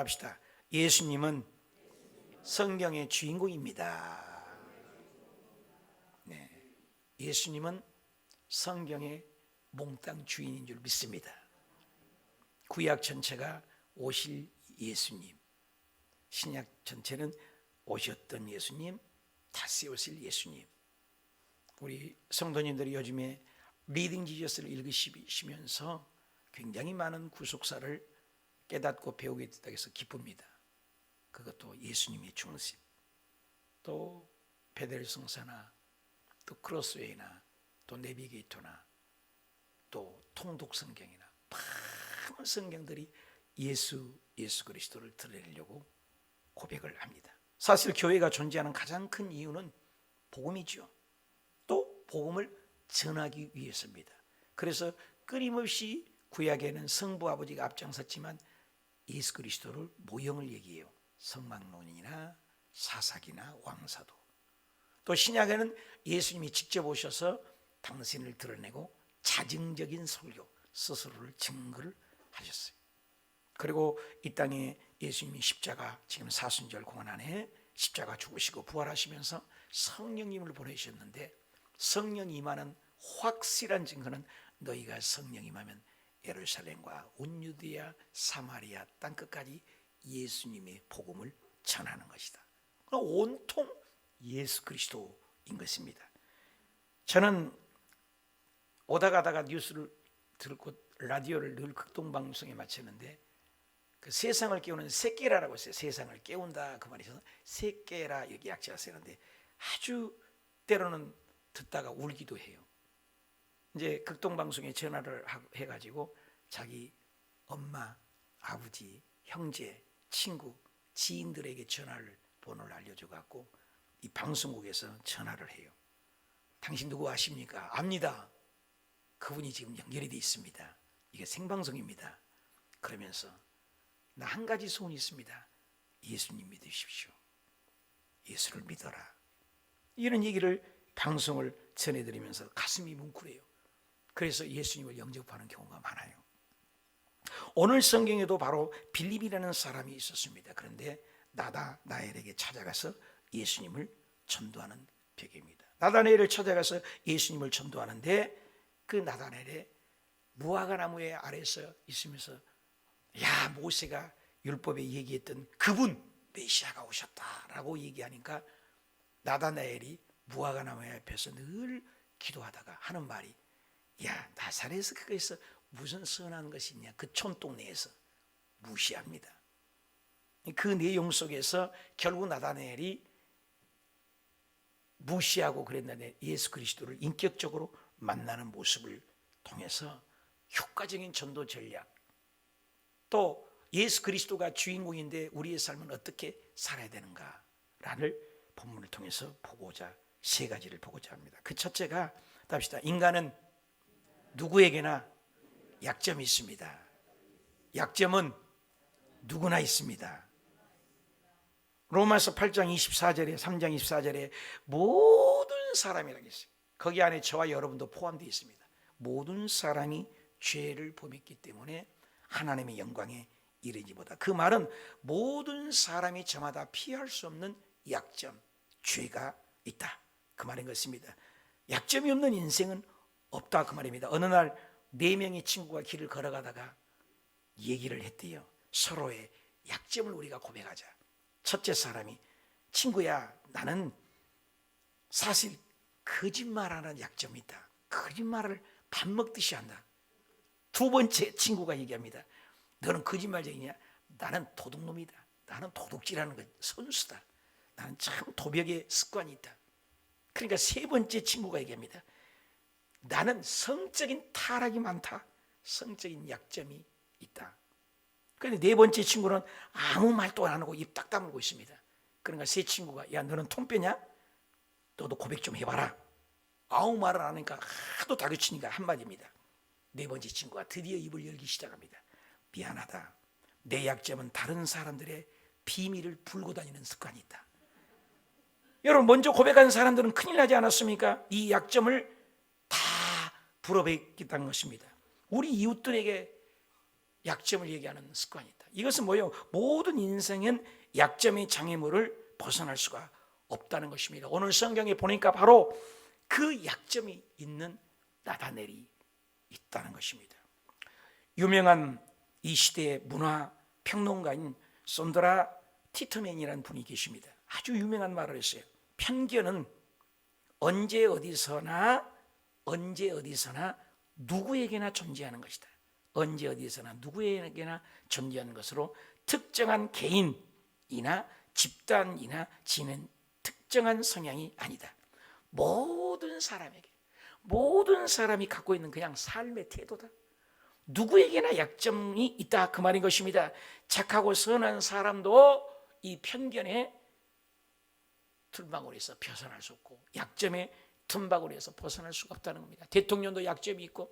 말합시다. 예수님은 성경의 주인공입니다. 네, 예수님은 성경의 몽땅 주인인 줄 믿습니다. 구약 전체가 오실 예수님, 신약 전체는 오셨던 예수님, 다시 오실 예수님. 우리 성도님들이 요즘에 리딩 지저스를 읽으시면서 굉장히 많은 구속사를 깨닫고 배우게 됐다고 해서 기쁩니다. 그것도 예수님의 중심, 또 베델 성사나 또 크로스웨이나 또 내비게이터나 또 통독 성경이나 많은 성경들이 예수 그리스도를 드러내려고 고백을 합니다. 사실 교회가 존재하는 가장 큰 이유는 복음이죠. 또 복음을 전하기 위해서입니다. 그래서 끊임없이 구약에는 성부 아버지가 앞장섰지만 예수 그리스도를 모형을 얘기해요. 성막론이나 사사기나 왕사도. 또 신약에는 예수님이 직접 오셔서 당신을 드러내고 자증적인 설교, 스스로를 증거를 하셨어요. 그리고 이 땅에 예수님이 십자가, 지금 사순절 공원 안에 십자가 죽으시고 부활하시면서 성령님을 보내셨는데, 성령 임하는 확실한 증거는 너희가 성령 임하면 예루살렘과 온 유대야 사마리아 땅끝까지 예수님의 복음을 전하는 것이다. 온통 예수 그리스도인 것입니다. 저는 오다 가다가 뉴스를 듣고 라디오를 늘 극동방송에 맞췄는데, 그 세상을 깨우는 세깨라라고 했어요. 세상을 깨운다 그 말이 있어서 세깨라 이렇게 약자가 쓰는데, 아주 때로는 듣다가 울기도 해요. 이제 극동방송에 전화를 해가지고 자기 엄마, 아버지, 형제, 친구, 지인들에게 번호를 알려줘갖고 이 방송국에서 전화를 해요. 당신 누구 아십니까? 압니다. 그분이 지금 연결이 돼 있습니다. 이게 생방송입니다. 그러면서 나 한 가지 소원이 있습니다. 예수님 믿으십시오. 예수를 믿어라. 이런 얘기를 방송을 전해드리면서 가슴이 뭉클해요. 그래서 예수님을 영접하는 경우가 많아요. 오늘 성경에도 바로 빌립이라는 사람이 있었습니다. 그런데 나다나엘에게 찾아가서 예수님을 전도하는 벽입니다. 나다나엘을 찾아가서 예수님을 전도하는데, 그 나다나엘의 무화과 나무의 아래서 있으면서 야, 모세가 율법에 얘기했던 그분 메시아가 오셨다라고 얘기하니까 나다나엘이 무화과 나무 앞에서 늘 기도하다가 하는 말이, 야, 나사렛에서 그거에서 무슨 선한 것이 있냐. 그 촌동네에서 무시합니다. 그 내용 속에서 결국 나다나엘이 무시하고 그랬는데 예수 그리스도를 인격적으로 만나는 모습을 통해서 효과적인 전도 전략, 또 예수 그리스도가 주인공인데 우리의 삶은 어떻게 살아야 되는가를 본문을 통해서 보고자, 세 가지를 보고자 합니다. 그 첫째가, 답시다. 인간은 누구에게나 약점이 있습니다. 약점은 누구나 있습니다. 로마서 8장 24절에 3장 24절에 모든 사람이라고 했어요. 거기 안에 저와 여러분도 포함되어 있습니다. 모든 사람이 죄를 범했기 때문에 하나님의 영광에 이르지 못하다. 그 말은 모든 사람이 저마다 피할 수 없는 약점, 죄가 있다, 그 말인 것입니다. 약점이 없는 인생은 없다, 그 말입니다. 어느 날 4명의 친구가 길을 걸어가다가 얘기를 했대요. 서로의 약점을 우리가 고백하자. 첫째 사람이, 친구야, 나는 사실 거짓말하는 약점이 있다. 거짓말을 밥 먹듯이 한다. 두 번째 친구가 얘기합니다. 너는 거짓말쟁이냐? 나는 도둑놈이다. 나는 도둑질하는 거 선수다. 나는 참 도벽의 습관이 있다. 그러니까 세 번째 친구가 얘기합니다. 나는 성적인 타락이 많다. 성적인 약점이 있다. 그런데 네 번째 친구는 아무 말도 안 하고 입 딱 다물고 있습니다. 그러니까 세 친구가, 야, 너는 통뼈냐? 너도 고백 좀 해봐라. 아무 말을 안 하니까 하도 다그치니까 한마디입니다. 네 번째 친구가 드디어 입을 열기 시작합니다. 미안하다. 내 약점은 다른 사람들의 비밀을 불고 다니는 습관이 있다. 여러분, 먼저 고백한 사람들은 큰일 나지 않았습니까? 이 약점을 다 불어뱉겠다는 것입니다. 우리 이웃들에게 약점을 얘기하는 습관이 있다. 이것은 뭐예요? 모든 인생은 약점의 장애물을 벗어날 수가 없다는 것입니다. 오늘 성경에 보니까 바로 그 약점이 있는 나다넬이 있다는 것입니다. 유명한 이 시대의 문화 평론가인 손드라 티터맨이라는 분이 계십니다. 아주 유명한 말을 했어요. 편견은 언제 어디서나 누구에게나 존재하는 것이다. 언제 어디서나 누구에게나 존재하는 것으로 특정한 개인이나 집단이나 지는 특정한 성향이 아니다. 모든 사람이 갖고 있는 그냥 삶의 태도다. 누구에게나 약점이 있다, 그 말인 것입니다. 착하고 선한 사람도 이 편견의 틈바구리에서 벗어날 수 없고, 약점의 틈바구리에서 벗어날 수가 없다는 겁니다. 대통령도 약점이 있고,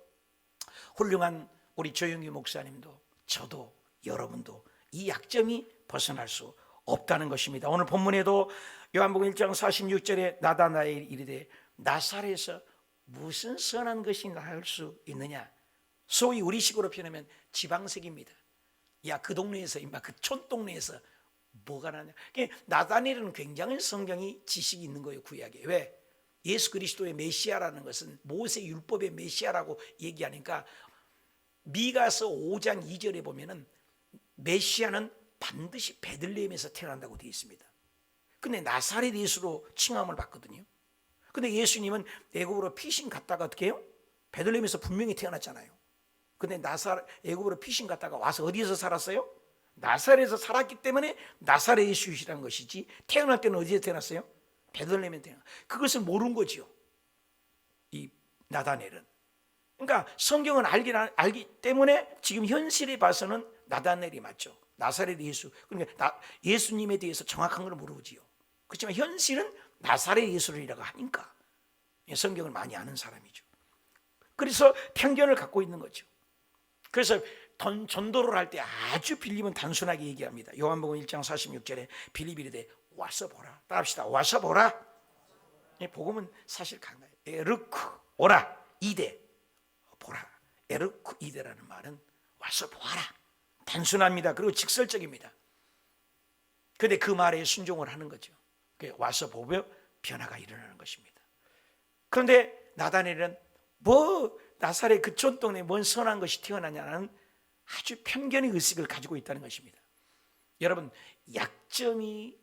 훌륭한 우리 조영규 목사님도, 저도, 여러분도 이 약점이 벗어날 수 없다는 것입니다. 오늘 본문에도 요한복음 1장 46절에 나다나엘이 이르되 나사렛에서 무슨 선한 것이 나올 수 있느냐. 소위 우리식으로 표현하면 지방색입니다. 야, 그 동네에서 그 촌동네에서 뭐가 나냐. 나다나엘은 굉장히 성경이 지식이 있는 거예요, 구약에. 왜? 예수 그리스도의 메시아라는 것은 모세 율법의 메시아라고 얘기하니까 미가서 5장 2절에 보면은 메시아는 반드시 베들레헴에서 태어난다고 되어 있습니다. 근데 나사렛 예수로 칭함을 받거든요. 근데 예수님은 애굽으로 피신 갔다가 어떻게 해요? 베들레헴에서 분명히 태어났잖아요. 근데 애굽으로 피신 갔다가 와서 어디에서 살았어요? 나사렛에서 살았기 때문에 나사렛 예수시라는 것이지, 태어날 때는 어디에 태어났어요? 베들레헴에 태어났어요. 그것을 모르는 거지요, 이 나다넬은. 그러니까 성경은 알기 때문에 지금 현실에 봐서는 나다넬이 맞죠. 나사렛 예수. 그러니까 예수님에 대해서 정확한 걸 모르지요. 그렇지만 현실은 나사렛 예수이라고 하니까 성경을 많이 아는 사람이죠. 그래서 편견을 갖고 있는 거죠. 그래서 전도를 할 때 아주 빌립은 단순하게 얘기합니다. 요한복음 1장 46절에 빌립이 이르되 와서 보라. 따라합시다. 와서 보라. 복음은 사실 강가요. 에르크 오라 이데 보라. 에르크 이데라는 말은 와서 보아라. 단순합니다. 그리고 직설적입니다. 그런데 그 말에 순종을 하는 거죠. 와서 보며 변화가 일어나는 것입니다. 그런데 나다넬은 나사렛 그 촌동네에 뭔 선한 것이 태어나냐는 아주 편견의 의식을 가지고 있다는 것입니다. 여러분,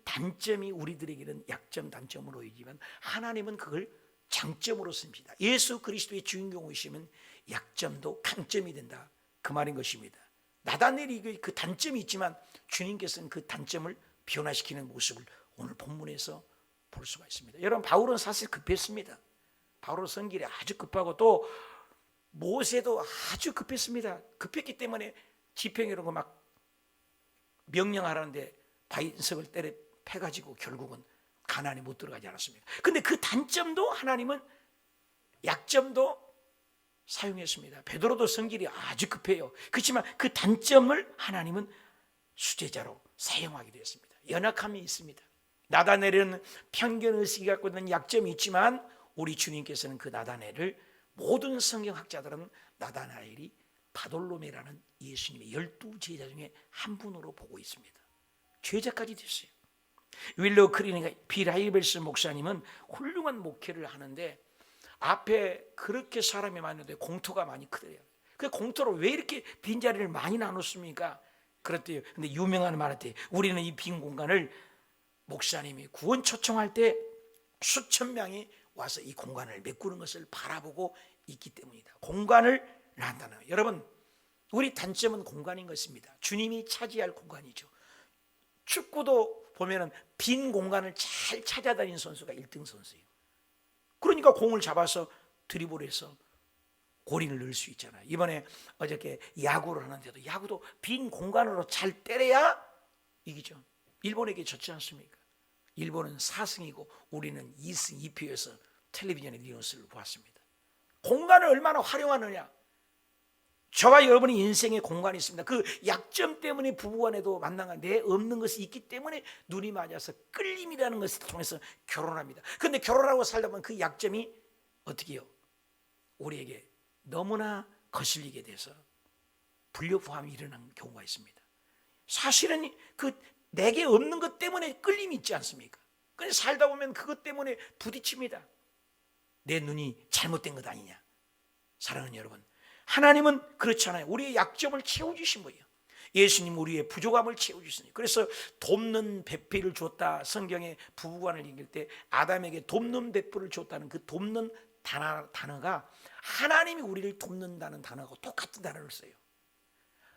단점이 우리들에게는 약점, 단점으로 보이지만 하나님은 그걸 장점으로 씁니다. 예수 그리스도의 주인공이시면 약점도 강점이 된다, 그 말인 것입니다. 나다넬이 그 단점이 있지만 주님께서는 그 단점을 변화시키는 모습을 오늘 본문에서 볼 수가 있습니다. 여러분, 바울은 사실 급했습니다. 바울은 성길이 아주 급하고 또 모세도 아주 급했습니다. 급했기 때문에 집행이라고 막 명령하라는데 바인석을 때려 패가지고 결국은 가나안에 못 들어가지 않았습니까? 근데 그 단점도 하나님은 약점도 사용했습니다. 베드로도 성질이 아주 급해요. 그렇지만 그 단점을 하나님은 수제자로 사용하게 되었습니다. 연약함이 있습니다. 나다넬은 편견의식이 갖고 있는 약점이 있지만 우리 주님께서는 그 나다넬을, 모든 성경학자들은 나다나엘이 바돌로메라는 예수님의 12제자 중에 한 분으로 보고 있습니다. 제자까지 됐어요. 윌러 크리니가 비라이벨스 목사님은 훌륭한 목회를 하는데 앞에 그렇게 사람이 많은데 공터가 많이 크대요. 그 공터로 왜 이렇게 빈자리를 많이 나눴습니까? 그랬대요. 근데 유명한 말한테 우리는 이 빈 공간을 목사님이 구원 초청할 때 수천 명이 와서 이 공간을 메꾸는 것을 바라보고 있기 때문이다. 공간을 난다는 거예요. 여러분, 우리 단점은 공간인 것입니다. 주님이 차지할 공간이죠. 축구도 보면은 빈 공간을 잘 찾아다니는 선수가 1등 선수예요. 그러니까 공을 잡아서 드리블해서 골인을 넣을 수 있잖아요. 이번에 어저께 야구를 하는데도 야구도 빈 공간으로 잘 때려야 이기죠. 일본에게 졌지 않습니까? 일본은 4승이고 우리는 2승 2패여서 텔레비전의 뉴스를 보았습니다. 공간을 얼마나 활용하느냐. 저와 여러분의 인생에 공간이 있습니다. 그 약점 때문에 부부간에도 만나가 내 없는 것이 있기 때문에 눈이 맞아서 끌림이라는 것을 통해서 결혼합니다. 그런데 결혼하고 살다 보면 그 약점이 어떻게 해요? 우리에게 너무나 거슬리게 돼서 불협화음이 일어나는 경우가 있습니다. 사실은 그 내게 없는 것 때문에 끌림이 있지 않습니까? 그래서 살다 보면 그것 때문에 부딪힙니다. 내 눈이 잘못된 것 아니냐. 사랑하는 여러분, 하나님은 그렇지 않아요. 우리의 약점을 채워주신 거예요. 예수님 우리의 부족함을 채워주시니. 그래서 돕는 배필을 줬다. 성경에 부부관을 읽을 때 아담에게 돕는 배필을 줬다는 그 돕는 단어가 하나님이 우리를 돕는다는 단어하고 똑같은 단어를 써요.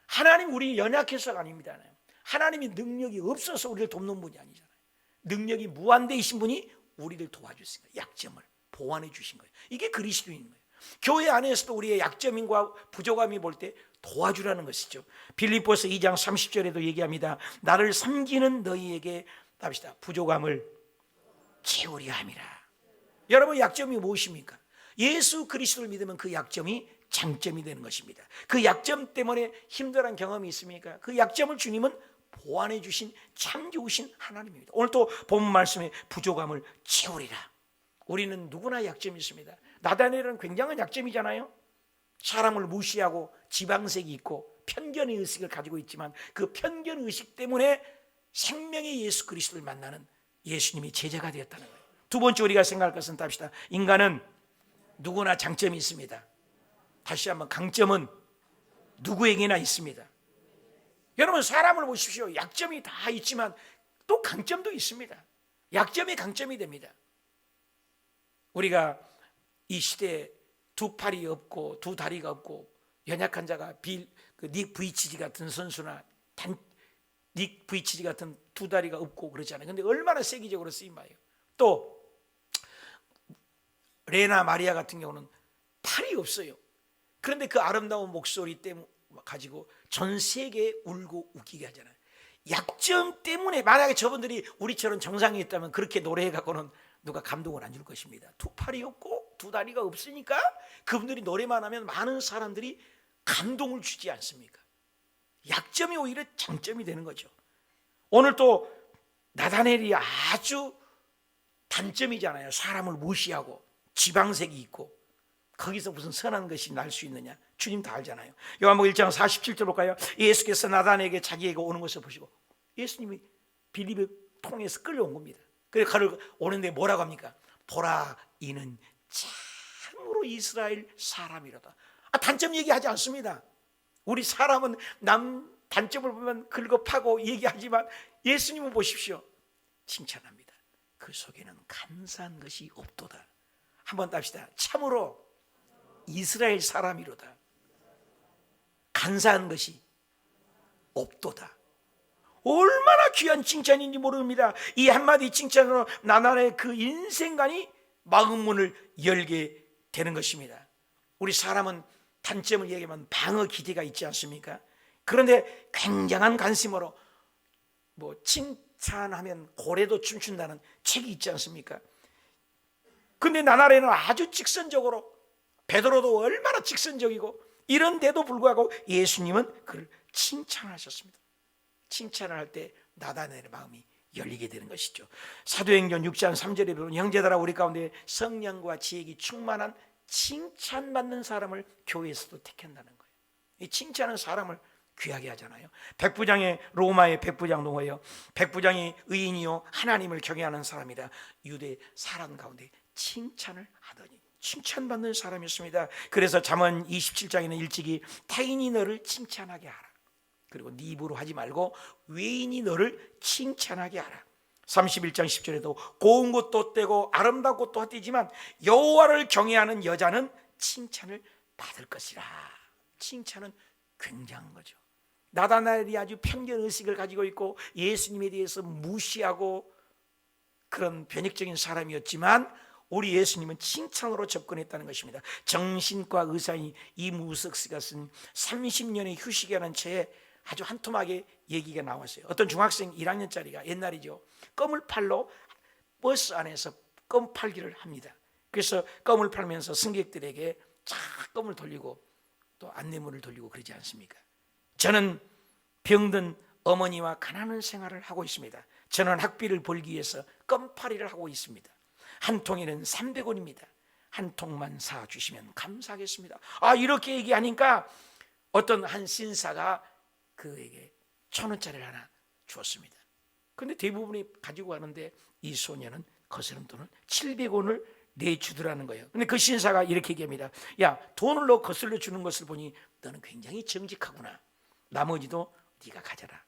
하나님 우리 연약해서가 아닙니다. 하나님이 능력이 없어서 우리를 돕는 분이 아니잖아요. 능력이 무한대이신 분이 우리를 도와주신 거예요. 약점을 보완해 주신 거예요. 이게 그리스도인 거예요. 교회 안에서도 우리의 약점과 부족함이 볼 때 도와주라는 것이죠. 빌립보서 2장 30절에도 얘기합니다. 나를 섬기는 너희에게 답시다. 부족함을 채우려 함이라. 여러분, 약점이 무엇입니까? 예수 그리스도를 믿으면 그 약점이 장점이 되는 것입니다. 그 약점 때문에 힘들어한 경험이 있습니까? 그 약점을 주님은 보완해 주신 참 좋으신 하나님입니다. 오늘 또 본문 말씀에 부족함을 채우리라. 우리는 누구나 약점이 있습니다. 나다니엘은 굉장한 약점이잖아요. 사람을 무시하고 지방색이 있고 편견의 의식을 가지고 있지만 그 편견 의식 때문에 생명의 예수 그리스도를 만나는 예수님이 제자가 되었다는 거예요. 두 번째 우리가 생각할 것은 답시다. 인간은 누구나 장점이 있습니다. 다시 한번, 강점은 누구에게나 있습니다. 여러분, 사람을 보십시오. 약점이 다 있지만 또 강점도 있습니다. 약점이 강점이 됩니다. 우리가 이 시대에 두 팔이 없고 두 다리가 없고 연약한 자가 닉 부이치지 같은 선수나 닉 부이치지 같은 두 다리가 없고 그러잖아요. 근데 얼마나 세계적으로 쓰임 말이에요. 또 레나 마리아 같은 경우는 팔이 없어요. 그런데 그 아름다운 목소리 때문에 가지고 전 세계에 울고 웃기게 하잖아요. 약점 때문에 만약에 저분들이 우리처럼 정상이 있다면 그렇게 노래해 갖고는 누가 감동을 안 줄 것입니다. 두 팔이 없고 두 다리가 없으니까 그분들이 노래만 하면 많은 사람들이 감동을 주지 않습니까? 약점이 오히려 장점이 되는 거죠. 오늘 또 나다넬이 아주 단점이잖아요. 사람을 무시하고 지방색이 있고 거기서 무슨 선한 것이 날 수 있느냐? 주님 다 알잖아요. 요한복음 1장 47절 볼까요? 예수께서 나다넬에게 자기에게 오는 것을 보시고, 예수님이 빌립을 통해서 끌려온 겁니다. 그래서 그를 오는데 뭐라고 합니까? 보라, 이는 참으로 이스라엘 사람이로다. 단점 얘기하지 않습니다. 우리 사람은 남 단점을 보면 긁어파고 얘기하지만 예수님은 보십시오, 칭찬합니다. 그 속에는 감사한 것이 없도다. 한번 답시다. 참으로 이스라엘 사람이로다. 간사한 것이 없도다. 얼마나 귀한 칭찬인지 모릅니다. 이 한마디 칭찬으로 나날의 그 인생관이 마음문을 열게 되는 것입니다. 우리 사람은 단점을 얘기하면 방어 기대가 있지 않습니까? 그런데 굉장한 관심으로 칭찬하면 고래도 춤춘다는 책이 있지 않습니까? 근데 나날에는 아주 직선적으로, 베드로도 얼마나 직선적이고, 이런데도 불구하고 예수님은 그를 칭찬하셨습니다. 칭찬을 할 때 나다넬의 마음이 열리게 되는 것이죠. 사도행전 6장 3절에 보면 형제들아, 우리 가운데 성령과 지혜가 충만한 칭찬받는 사람을 교회에서도 택한다는 거예요. 이 칭찬은 사람을 귀하게 하잖아요. 백부장의 로마의 백부장 노예요. 백부장이 의인이요 하나님을 경외하는 사람이다. 유대 사람 가운데 칭찬을 하더니 칭찬받는 사람이었습니다. 그래서 잠언 27장에는 일찍이 타인이 너를 칭찬하게 하라. 그리고 네 입으로 하지 말고 외인이 너를 칭찬하게 하라. 31장 10절에도 고운 것도 떼고 아름다운 것도 떼지만 여호와를 경외하는 여자는 칭찬을 받을 것이라. 칭찬은 굉장한 거죠. 나다나엘이 아주 편견의식을 가지고 있고 예수님에 대해서 무시하고 그런 변혁적인 사람이었지만 우리 예수님은 칭찬으로 접근했다는 것입니다. 정신과 의사인 이무석 씨가 쓴 30년의 휴식이라는 책에 아주 한 토막의 얘기가 나왔어요. 어떤 중학생 1학년짜리가, 옛날이죠, 껌을 팔러 버스 안에서 껌 팔기를 합니다. 그래서 껌을 팔면서 승객들에게 쫙 껌을 돌리고 또 안내문을 돌리고 그러지 않습니까? 저는 병든 어머니와 가난한 생활을 하고 있습니다. 저는 학비를 벌기 위해서 껌팔이를 하고 있습니다. 한 통에는 300원입니다. 한 통만 사주시면 감사하겠습니다. 이렇게 얘기하니까 어떤 한 신사가 그에게 1,000원짜리를 하나 주었습니다. 그런데 대부분이 가지고 가는데 이 소녀는 거스름 돈을 700원을 내주더라는 거예요. 근데 그 신사가 이렇게 얘기합니다. 야, 돈을 너 거슬러 주는 것을 보니 너는 굉장히 정직하구나. 나머지도 네가 가져라.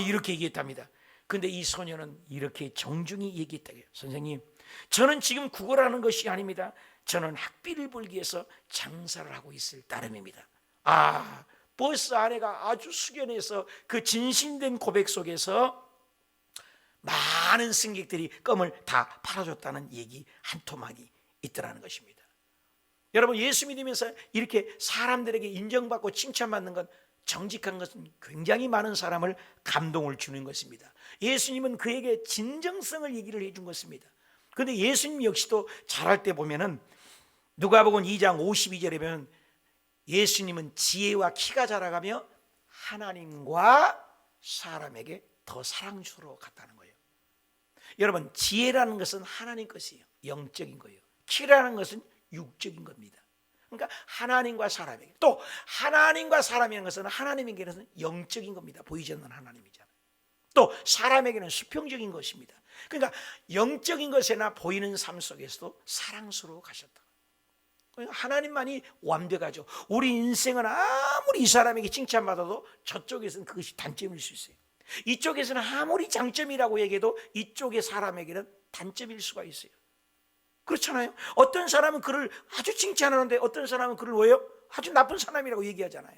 이렇게 얘기했답니다. 근데 이 소녀는 이렇게 정중히 얘기했다고요. 선생님, 저는 지금 구걸하는 것이 아닙니다. 저는 학비를 벌기 위해서 장사를 하고 있을 따름입니다. 버스 안에가 아주 숙연해서 그 진심된 고백 속에서 많은 승객들이 껌을 다 팔아줬다는 얘기 한 토막이 있더라는 것입니다. 여러분, 예수 믿으면서 이렇게 사람들에게 인정받고 칭찬받는 건, 정직한 것은 굉장히 많은 사람을 감동을 주는 것입니다. 예수님은 그에게 진정성을 얘기를 해준 것입니다. 그런데 예수님 역시도 잘할 때 보면은 누가복음 2장 52절에 보면 예수님은 지혜와 키가 자라가며 하나님과 사람에게 더 사랑스러워 갔다는 거예요. 여러분, 지혜라는 것은 하나님 것이에요. 영적인 거예요. 키라는 것은 육적인 겁니다. 그러니까 하나님과 사람에게, 또 하나님과 사람이라는 것은 하나님에게는 영적인 겁니다. 보이지 않는 하나님이잖아요. 또 사람에게는 수평적인 것입니다. 그러니까 영적인 것이나 보이는 삶 속에서도 사랑스러워 가셨다. 하나님만이 완벽하죠. 우리 인생은 아무리 이 사람에게 칭찬받아도 저쪽에서는 그것이 단점일 수 있어요. 이쪽에서는 아무리 장점이라고 얘기해도 이쪽의 사람에게는 단점일 수가 있어요. 그렇잖아요. 어떤 사람은 그를 아주 칭찬하는데 어떤 사람은 그를 왜요? 아주 나쁜 사람이라고 얘기하잖아요.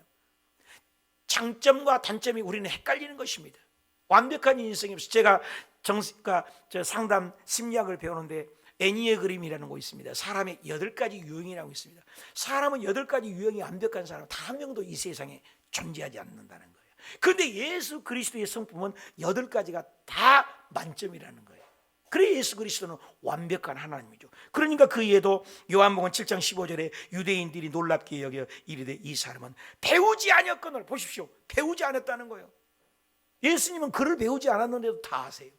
장점과 단점이 우리는 헷갈리는 것입니다. 완벽한 인생이 없어요. 제가 상담 심리학을 배우는데 애니어그램이라는 거 있습니다. 사람의 8가지 유형이라고 있습니다. 사람은 8가지 유형이 완벽한 사람 단 한 명도 이 세상에 존재하지 않는다는 거예요. 그런데 예수 그리스도의 성품은 8가지가 다 만점이라는 거예요. 그래 예수 그리스도는 완벽한 하나님이죠. 그러니까 그 예도 요한복음 7장 15절에 유대인들이 놀랍게 여겨 이르되 이 사람은 배우지 아니었거늘, 보십시오, 배우지 않았다는 거예요. 예수님은 글을 배우지 않았는데도 다 아세요.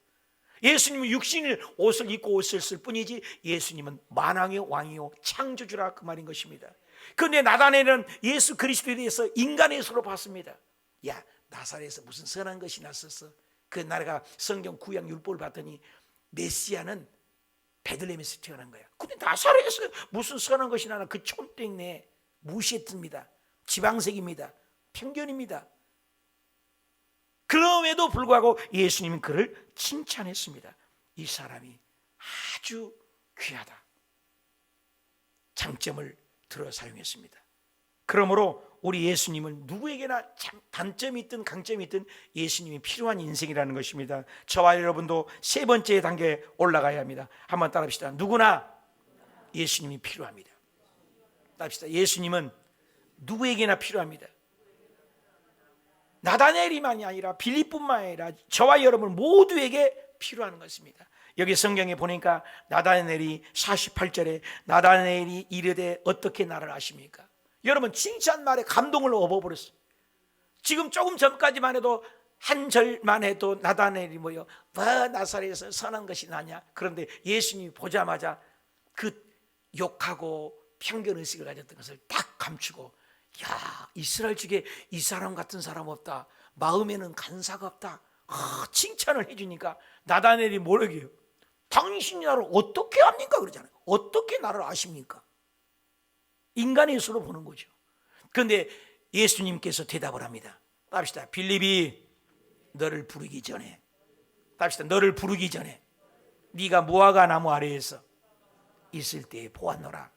예수님은 육신의 옷을 입고 옷을 쓸 뿐이지 예수님은 만왕의 왕이요 창조주라, 그 말인 것입니다. 그런데 나다나엘은 예수 그리스도에 대해서 인간의 수로 봤습니다. 야, 나사렛에서 무슨 선한 것이 났었어? 그 나라가 성경 구약 율법을 봤더니 메시아는 베들레헴에서 태어난 거야. 근데 나사렛에서 무슨 선한 것이 나나? 그 촌땡네 무시했습니다. 지방색입니다. 편견입니다. 그럼에도 불구하고 예수님은 그를 칭찬했습니다. 이 사람이 아주 귀하다. 장점을 들어 사용했습니다. 그러므로 우리 예수님은 누구에게나 단점이 있든 강점이 있든 예수님이 필요한 인생이라는 것입니다. 저와 여러분도 세 번째 단계에 올라가야 합니다. 한번 따라합시다. 누구나 예수님이 필요합니다. 따라합시다. 예수님은 누구에게나 필요합니다. 나다나엘이만이 아니라 빌립뿐만 아니라 저와 여러분 모두에게 필요한 것입니다. 여기 성경에 보니까 나다나엘이 48절에 나다나엘이 이르되 어떻게 나를 아십니까? 여러분, 칭찬 말에 감동을 얻어버렸어요. 지금 조금 전까지만 해도 한 절만 해도 나다나엘이 뭐요? 나사렛에서 선한 것이 나냐? 그런데 예수님이 보자마자 그 욕하고 편견의식을 가졌던 것을 딱 감추고, 야, 이스라엘 중에 이 사람 같은 사람 없다, 마음에는 간사가 없다, 칭찬을 해주니까 나다나엘이 뭐라고요? 당신이 나를 어떻게 압니까? 그러잖아요. 어떻게 나를 아십니까? 인간의 수로 보는 거죠. 그런데 예수님께서 대답을 합니다. 답시다. 빌립이 너를 부르기 전에, 답시다. 너를 부르기 전에 네가 무화과 나무 아래에서 있을 때에 보았노라.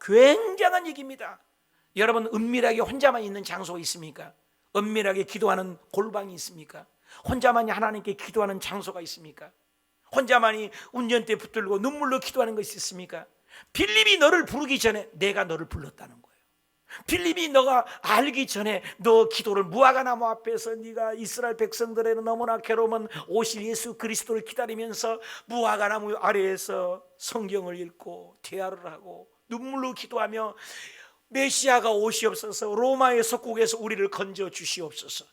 굉장한 얘기입니다. 여러분, 은밀하게 혼자만 있는 장소가 있습니까? 은밀하게 기도하는 골방이 있습니까? 혼자만이 하나님께 기도하는 장소가 있습니까? 혼자만이 운전대에 붙들고 눈물로 기도하는 것이 있습니까? 빌립이 너를 부르기 전에 내가 너를 불렀다는 거예요. 빌립이 너가 알기 전에 너 기도를 무화과 나무 앞에서 네가 이스라엘 백성들에는 너무나 괴로운 오실 예수 그리스도를 기다리면서 무화과 나무 아래에서 성경을 읽고 대화를 하고 눈물로 기도하며 메시아가 오시옵소서, 로마의 속국에서 우리를 건져 주시옵소서,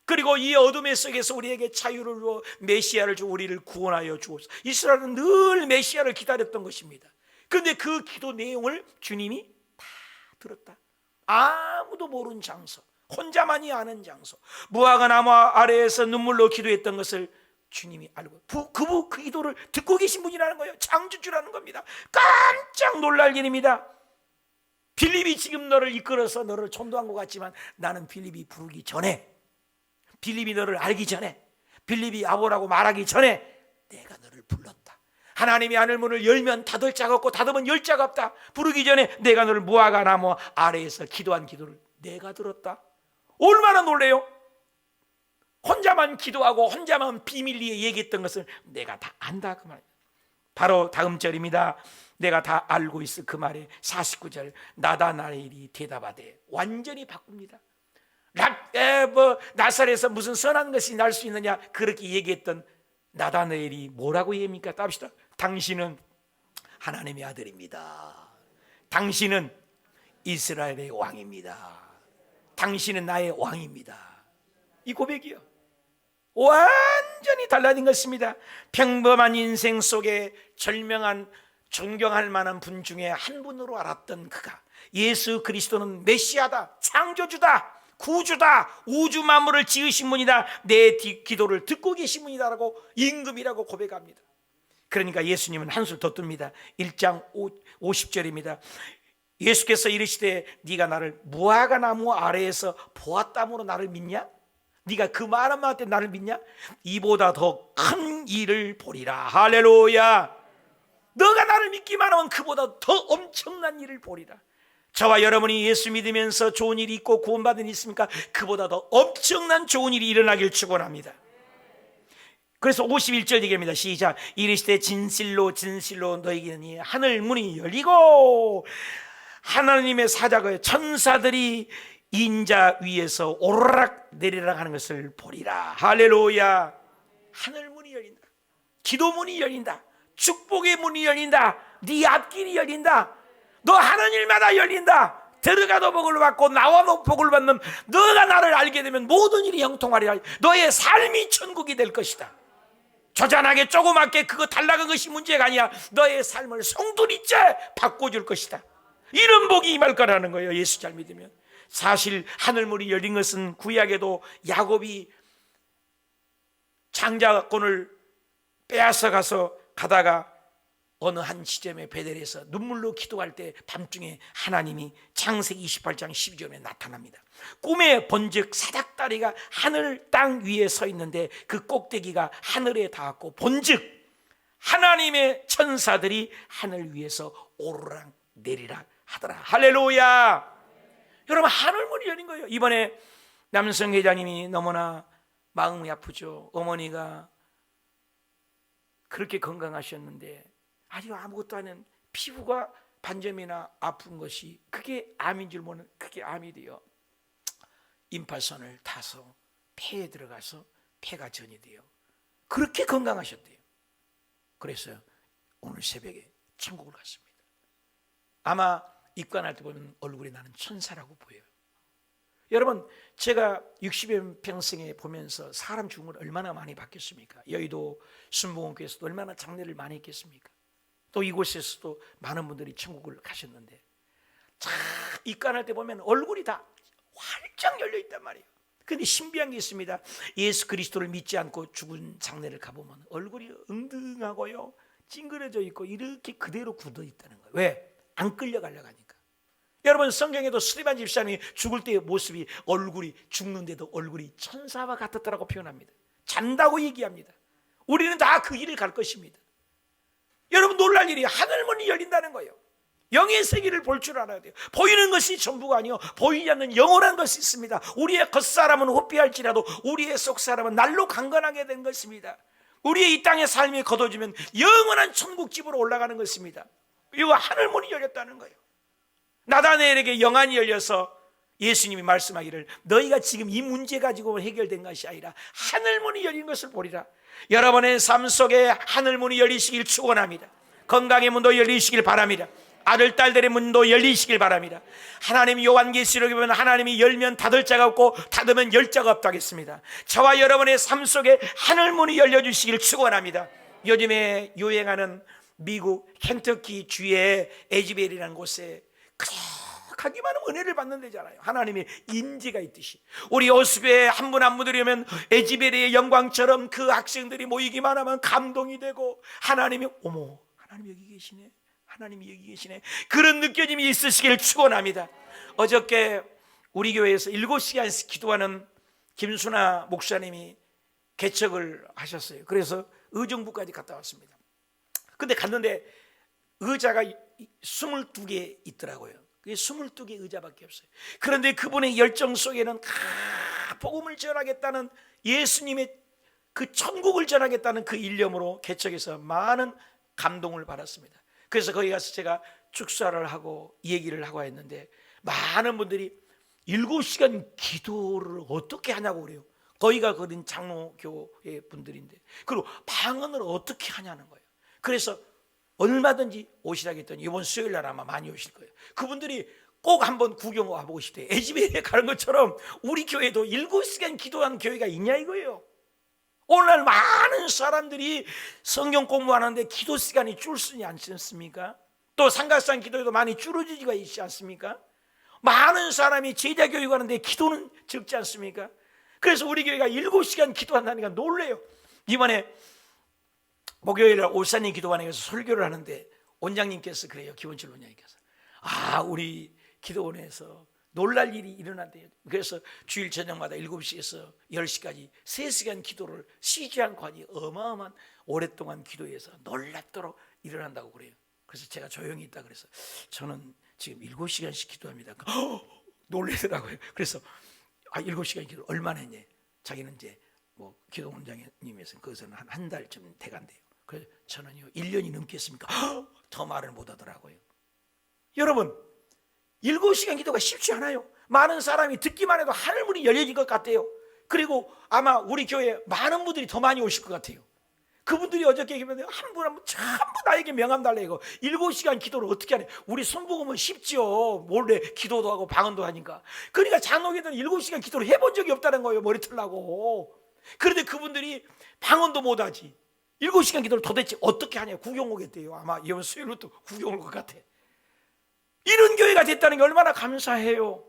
그리고 이 어둠의 속에서 우리에게 자유를 주어 메시아를 주어 우리를 구원하여 주옵소서. 이스라엘은 늘 메시아를 기다렸던 것입니다. 그런데 그 기도 내용을 주님이 다 들었다. 아무도 모르는 장소, 혼자만이 아는 장소, 무화과 나무 아래에서 눈물로 기도했던 것을 주님이 알고 그 기도를 듣고 계신 분이라는 거예요. 창조주라는 겁니다. 깜짝 놀랄 일입니다. 빌립이 지금 너를 이끌어서 너를 전도한 것 같지만 나는 빌립이 부르기 전에, 빌립이 너를 알기 전에, 빌립이 아보라고 말하기 전에 내가 너를 불렀다. 하나님이 하늘문을 열면 닫을 자가 없고 닫으면 열 자가 없다. 부르기 전에 내가 너를 무화과 나무 아래에서 기도한 기도를 내가 들었다. 얼마나 놀래요? 혼자만 기도하고 혼자만 비밀리에 얘기했던 것을 내가 다 안다 그 말이에요. 바로 다음 절입니다. 내가 다 알고 있어 그 말에 49절 나다나엘이 대답하되 완전히 바꿉니다. 나사렛에서 무슨 선한 것이 날 수 있느냐 그렇게 얘기했던 나다나엘이 뭐라고 얘기합니까? 따봅시다. 당신은 하나님의 아들입니다. 당신은 이스라엘의 왕입니다. 당신은 나의 왕입니다. 이 고백이요, 완전히 달라진 것입니다. 평범한 인생 속에 절명한 존경할 만한 분 중에 한 분으로 알았던 그가 예수 그리스도는 메시아다, 창조주다, 구주다, 우주 만물을 지으신 분이다, 내 기도를 듣고 계신 분이다라고 임금이라고 고백합니다. 그러니까 예수님은 한술 더 뜹니다. 1장 50절입니다. 예수께서 이르시되 네가 나를 무화과 나무 아래에서 보았다므로 나를 믿냐? 네가 그 말 한마디 때문에 나를 믿냐? 이보다 더 큰 일을 보리라. 할렐루야. 너가 나를 믿기만 하면 그보다 더 엄청난 일을 보리라. 저와 여러분이 예수 믿으면서 좋은 일이 있고 구원받은 일이 있습니까? 그보다 더 엄청난 좋은 일이 일어나길 축원합니다. 그래서 51절 얘기합니다. 시작. 이르시되 진실로 진실로 너희에게 하늘 문이 열리고 하나님의 사자가 천사들이 인자 위에서 오르락 내리락 하는 것을 보리라. 할렐루야. 하늘 문이 열린다. 기도 문이 열린다. 축복의 문이 열린다. 네 앞길이 열린다. 너 하는 일마다 열린다. 들어가도 복을 받고 나와도 복을 받는 너가 나를 알게 되면 모든 일이 형통하리라. 너의 삶이 천국이 될 것이다. 조잔하게 조그맣게 그거 달라간 것이 문제가 아니야. 너의 삶을 송두리째 바꿔줄 것이다. 이런 복이 임할 거라는 거예요. 예수 잘 믿으면. 사실 하늘문이 열린 것은 구약에도 야곱이 장자권을 빼앗아 가다가 어느 한 지점에 베델에서 눈물로 기도할 때 밤중에 하나님이 창세기 28장 12절에 나타납니다. 꿈에 본즉 사닥다리가 하늘 땅 위에 서 있는데 그 꼭대기가 하늘에 닿았고 본즉 하나님의 천사들이 하늘 위에서 오르락 내리락 하더라. 할렐루야. 여러분, 하늘문이 열린 거예요. 이번에 남성 회장님이 너무나 마음이 아프죠. 어머니가 그렇게 건강하셨는데 아주 아무것도 아닌 피부가 반점이나 아픈 것이 그게 암인 줄 모르는 그게 암이 돼요. 임파선을 타서 폐에 들어가서 폐가 전이 돼요. 그렇게 건강하셨대요. 그래서 오늘 새벽에 천국을 갔습니다. 아마 입관할 때 보면 얼굴이 나는 천사라고 보여요. 여러분, 제가 60여 평생에 보면서 사람 죽은 걸 얼마나 많이 봤겠습니까? 여의도 순복음교회에서도 얼마나 장례를 많이 했겠습니까? 또 이곳에서도 많은 분들이 천국을 가셨는데 자, 입관할 때 보면 얼굴이 다 활짝 열려 있단 말이에요. 그런데 신비한 게 있습니다. 예수 그리스도를 믿지 않고 죽은 장례를 가보면 얼굴이 엉등하고요, 찡그려져 있고 이렇게 그대로 굳어 있다는 거예요. 왜? 안 끌려가려고 하니까. 여러분, 성경에도 스데반 집사님이 죽을 때의 모습이 얼굴이 죽는데도 얼굴이 천사와 같았다라고 표현합니다. 잔다고 얘기합니다. 우리는 다 그 길을 갈 것입니다. 여러분, 놀랄 일이 하늘문이 열린다는 거예요. 영의 세계를 볼 줄 알아야 돼요. 보이는 것이 전부가 아니요 보이지 않는 영원한 것이 있습니다. 우리의 겉사람은 호피할지라도 우리의 속사람은 날로 강건하게 된 것입니다. 우리의 이 땅의 삶이 거둬지면 영원한 천국집으로 올라가는 것입니다. 이거 하늘문이 열렸다는 거예요. 나다나엘에게 영안이 열려서 예수님이 말씀하기를 너희가 지금 이 문제 가지고 해결된 것이 아니라 하늘문이 열린 것을 보리라. 여러분의 삶 속에 하늘문이 열리시길 축원합니다. 건강의 문도 열리시길 바랍니다. 아들 딸들의 문도 열리시길 바랍니다. 하나님 요한계시록에 보면 하나님이 열면 닫을 자가 없고 닫으면 열 자가 없다고 했습니다. 저와 여러분의 삶 속에 하늘문이 열려주시길 축원합니다. 요즘에 유행하는 미국 켄터키 주의 에즈벨이라는 곳에 생각하기만 하면 은혜를 받는 데잖아요. 하나님의 임재가 있듯이 우리 여수교회 한 분 한 분들이 오면 에즈베리의 영광처럼 그 학생들이 모이기만 하면 감동이 되고 하나님이 어머 하나님 여기 계시네, 하나님이 여기 계시네, 그런 느껴짐이 있으시길 축원합니다. 어저께 우리 교회에서 7시간씩 기도하는 김순아 목사님이 개척을 하셨어요. 그래서 의정부까지 갔다 왔습니다. 근데 갔는데 의자가 22개 있더라고요. 그게 22개 의자밖에 없어요. 그런데 그분의 열정 속에는 복음을 전하겠다는 예수님의 그 천국을 전하겠다는 그 일념으로 개척해서 많은 감동을 받았습니다. 그래서 거기 가서 제가 축사를 하고 얘기를 하고 했는데 많은 분들이 7시간 기도를 어떻게 하냐고 그래요. 거기가 그런 장로교회 분들인데, 그리고 방언을 어떻게 하냐는 거예요. 그래서 얼마든지 오시라고 했더니 이번 수요일 날 아마 많이 오실 거예요. 그분들이 꼭 한번 구경 와보고 싶대요. 에즈베리에 가는 것처럼 우리 교회도 7시간 기도하는 교회가 있냐 이거예요. 오늘날 많은 사람들이 성경 공부하는데 기도 시간이 줄지 않습니까? 또 삼각산 기도에도 많이 줄어지지가 있지 않습니까? 많은 사람이 제자 교육하는데 기도는 적지 않습니까? 그래서 우리 교회가 7시간 기도한다니까 놀래요. 이번에 목요일에 올산리 기도원에서 설교를 하는데 원장님께서 그래요. 기원철 원장님께서 우리 기도원에서 놀랄 일이 일어난대요. 그래서 주일 저녁마다 7시에서 10시까지 3시간 기도를 쉬지 않고 하니 어마어마한 오랫동안 기도해서 놀랍도록 일어난다고 그래요. 그래서 제가 조용히 있다 그래서 저는 지금 7시간씩 기도합니다. 놀래더라고요. 그래서 7시간 기도 얼마나 했냐? 자기는 이제 뭐 기도원장님에서 그것은 한 달쯤 돼간대요. 그래서 저는요 1년이 넘겠습니까? 더 말을 못 하더라고요. 여러분 7시간 기도가 쉽지 않아요. 많은 사람이 듣기만 해도 하늘문이 열려진 것 같아요. 그리고 아마 우리 교회에 많은 분들이 더 많이 오실 것 같아요. 그분들이 어저께 얘기하면 한 분 한 분 전부 나에게 명함 달래 이거 7시간 기도를 어떻게 하냐. 우리 손부금은 쉽지요. 몰래 기도도 하고 방언도 하니까. 그러니까 장로교들은 7시간 기도를 해본 적이 없다는 거예요. 머리 틀라고. 그런데 그분들이 방언도 못하지 7시간 기도를 도대체 어떻게 하냐. 구경 오겠대요. 아마 이번 수요일로 또 구경 올 것 같아. 이런 교회가 됐다는 게 얼마나 감사해요.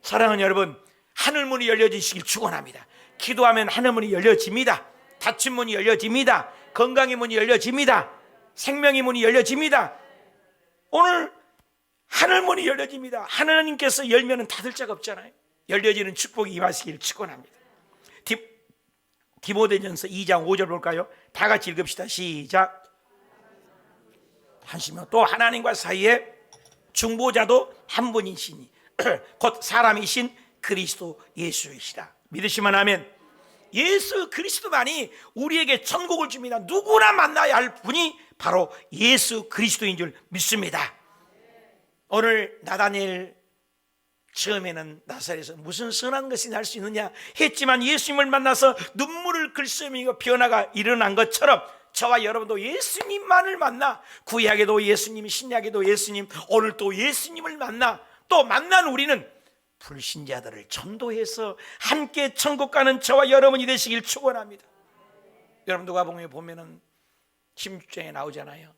사랑하는 여러분, 하늘문이 열려지시길 축원합니다. 기도하면 하늘문이 열려집니다. 닫힌 문이 열려집니다. 건강의 문이 열려집니다. 생명의 문이 열려집니다. 오늘 하늘문이 열려집니다. 하나님께서 열면은 닫을 자가 없잖아요. 열려지는 축복이 임하시기를 축원합니다. 디모데전서 2장 5절 볼까요? 다 같이 읽읍시다. 시작. 하시며 또 하나님과 사이에 중보자도 한 분이시니 곧 사람이신 그리스도 예수이시라. 믿으시면 아멘. 예수 그리스도만이 우리에게 천국을 줍니다. 누구나 만나야 할 분이 바로 예수 그리스도인 줄 믿습니다. 오늘 나다니엘 처음에는 나사렛에서 무슨 선한 것이 날 수 있느냐 했지만 예수님을 만나서 눈물을 글썽이고 변화가 일어난 것처럼 저와 여러분도 예수님만을 만나, 구약에도 예수님, 신약에도 예수님, 오늘 또 예수님을 만나, 또 만난 우리는 불신자들을 전도해서 함께 천국 가는 저와 여러분이 되시길 축원합니다. 여러분 누가복음에 보면은 16장에 나오잖아요.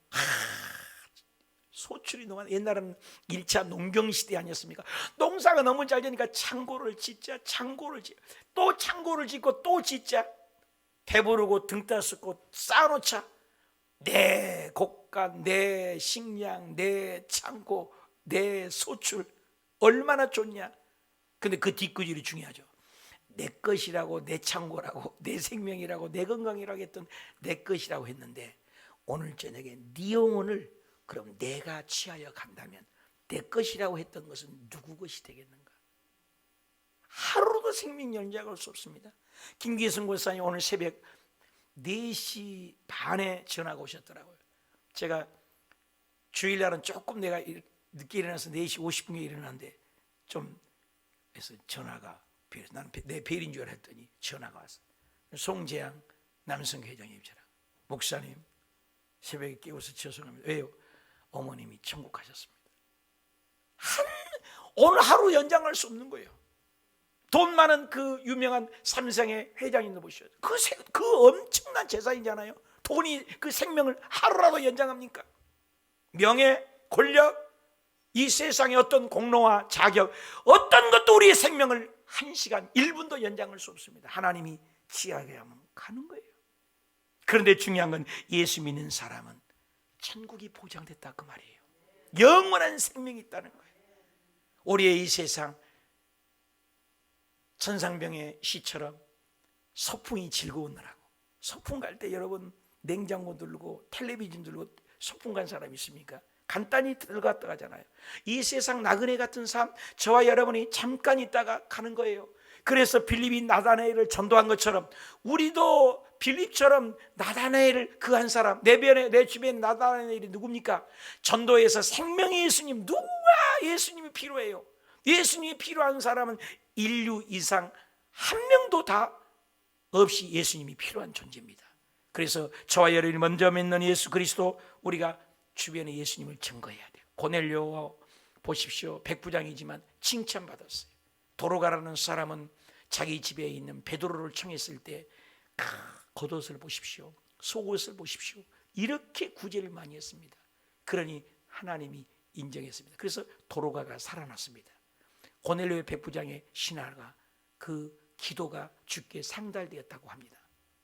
소출이 너무 많아. 옛날에는 1차 농경시대 아니었습니까? 농사가 너무 잘 되니까 창고를 짓자, 창고를 짓자, 또 창고를 짓고 또 짓자. 배부르고 등 따숩고 쌓아놓자. 내 곡간, 내 식량, 내 창고, 내 소출 얼마나 좋냐. 근데 그 뒷구질이 중요하죠. 내 것이라고, 내 창고라고, 내 생명이라고, 내 건강이라고 했던 내 것이라고 했는데 오늘 저녁에 네 영혼을 그럼 내가 취하여 간다면 내 것이라고 했던 것은 누구 것이 되겠는가? 하루도 생명 연장할 수 없습니다. 김기성 권사님 오늘 새벽 4시 반에 전화가 오셨더라고요. 제가 주일날은 조금 내가 늦게 일어나서 4시 50분에 일어났는데 좀 해서 전화가 나는 내 벨인 줄 알았더니 전화가 왔어. 송재양 남성회장님처럼 목사님 새벽에 깨워서 죄송합니다. 왜요? 어머님이 천국 가셨습니다. 오늘 하루 연장할 수 없는 거예요. 돈 많은 그 유명한 삼성의 회장님도 보셔요. 그 엄청난 재산이잖아요. 돈이 그 생명을 하루라도 연장합니까? 명예, 권력, 이 세상의 어떤 공로와 자격, 어떤 것도 우리의 생명을 1시간 1분도 연장할 수 없습니다. 하나님이 지하게 하면 가는 거예요. 그런데 중요한 건 예수 믿는 사람은 천국이 보장됐다 그 말이에요. 영원한 생명이 있다는 거예요. 우리의 이 세상 천상병의 시처럼 소풍이 즐거우느라고, 소풍 갈 때 여러분 냉장고 들고 텔레비전 들고 소풍 간 사람 있습니까? 간단히 들어갔다 가잖아요. 이 세상 나그네 같은 삶, 저와 여러분이 잠깐 있다가 가는 거예요. 그래서 빌립이 나다나엘을 전도한 것처럼 우리도 빌립처럼 나다나엘을 그 한 사람, 내 주변에 나다나엘이 누굽니까? 전도에서 생명의 예수님, 누가 예수님이 필요해요? 예수님이 필요한 사람은 인류 이상 한 명도 다 없이 예수님이 필요한 존재입니다. 그래서 저와 여러분이 먼저 믿는 예수 그리스도, 우리가 주변에 예수님을 증거해야 돼요. 고넬료 보십시오. 백부장이지만 칭찬받았어요. 도로가라는 사람은 자기 집에 있는 베드로를 청했을 때 겉옷을 보십시오, 속옷을 보십시오, 이렇게 구제를 많이 했습니다. 그러니 하나님이 인정했습니다. 그래서 도로가가 살아났습니다. 고넬료의 백부장의 신화가, 그 기도가 주께 상달되었다고 합니다.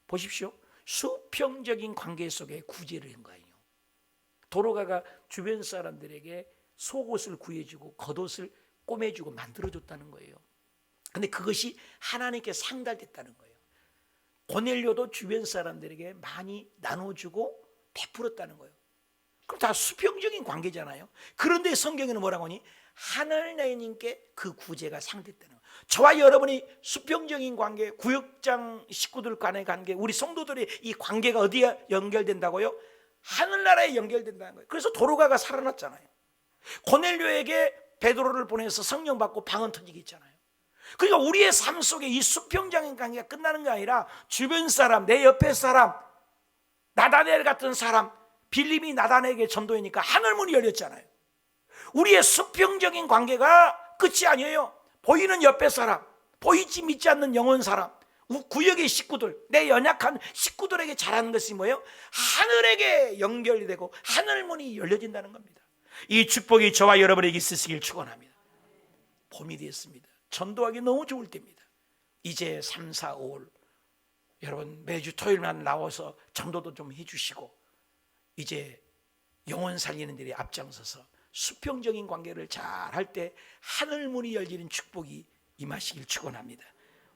보십시오. 수평적인 관계 속에 구제를 한 거예요. 도로가가 주변 사람들에게 속옷을 구해주고 겉옷을 꼬매주고 만들어줬다는 거예요. 근데 그것이 하나님께 상달됐다는 거예요. 고넬료도 주변 사람들에게 많이 나눠주고 베풀었다는 거예요. 그럼 다 수평적인 관계잖아요. 그런데 성경에는 뭐라고 하니? 하늘나님께 그 구제가 상됐다는 거예요. 저와 여러분이 수평적인 관계, 구역장 식구들 간의 관계, 우리 성도들의 이 관계가 어디에 연결된다고요? 하늘나라에 연결된다는 거예요. 그래서 도로가가 살아났잖아요. 고넬료에게 베드로를 보내서 성령 받고 방언 터지게 했잖아요. 그러니까 우리의 삶 속에 이 수평적인 관계가 끝나는 게 아니라 주변 사람, 내 옆에 사람, 나다나엘 같은 사람, 빌립이 나다나엘에게 전도하니까 하늘문이 열렸잖아요. 우리의 수평적인 관계가 끝이 아니에요. 보이는 옆에 사람, 보이지 믿지 않는 영혼 사람, 구역의 식구들, 내 연약한 식구들에게 잘하는 것이 뭐예요? 하늘에게 연결이 되고 하늘문이 열려진다는 겁니다. 이 축복이 저와 여러분에게 있으시길 축원합니다. 봄이 되었습니다. 전도하기 너무 좋을 때입니다. 이제 3, 4, 5월 여러분 매주 토요일만 나와서 전도도 좀 해주시고, 이제 영혼 살리는 일에 앞장서서 수평적인 관계를 잘 할 때 하늘문이 열리는 축복이 임하시길 축원합니다.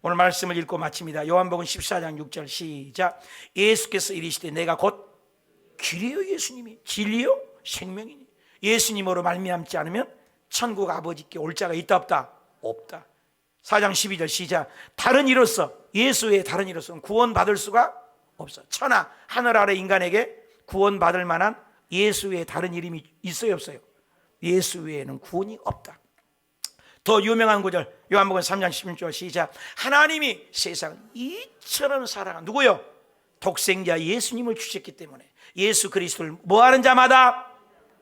오늘 말씀을 읽고 마칩니다. 요한복음 14장 6절 시작. 예수께서 이르시되 내가 곧 길이요, 예수님이 진리요 생명이니 예수님으로 말미암지 않으면 천국 아버지께 올 자가 있다 없다? 없다. 4장 12절 시작. 다른 이로서, 예수 외에 다른 이로서는 구원받을 수가 없어. 천하 하늘 아래 인간에게 구원받을 만한 예수 외에 다른 이름이 있어요 없어요? 예수 외에는 구원이 없다. 더 유명한 구절 요한복음 3장 16절 시작. 하나님이 세상 이처럼 사랑한 누구요? 독생자 예수님을 주셨기 때문에 예수 그리스도를 뭐하는 자마다,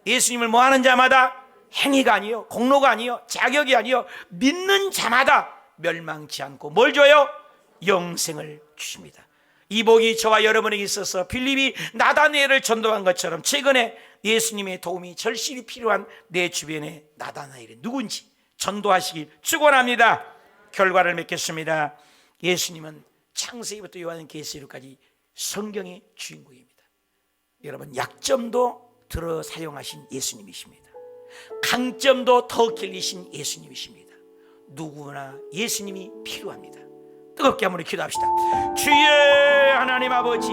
예수님을 뭐하는 자마다, 행위가 아니요, 공로가 아니요, 자격이 아니요, 믿는 자마다 멸망치 않고 뭘 줘요? 영생을 주십니다. 이 복이 저와 여러분에게 있어서 빌립이 나다나엘을 전도한 것처럼 최근에 예수님의 도움이 절실히 필요한 내 주변에 나다나엘이 누군지 전도하시길 축원합니다. 결과를 맺겠습니다. 예수님은 창세기부터 요한계시록까지 성경의 주인공입니다. 여러분, 약점도 들어 사용하신 예수님이십니다. 강점도 더 길리신 예수님이십니다. 누구나 예수님이 필요합니다. 뜨겁게 한번 기도합시다. 주의 하나님 아버지,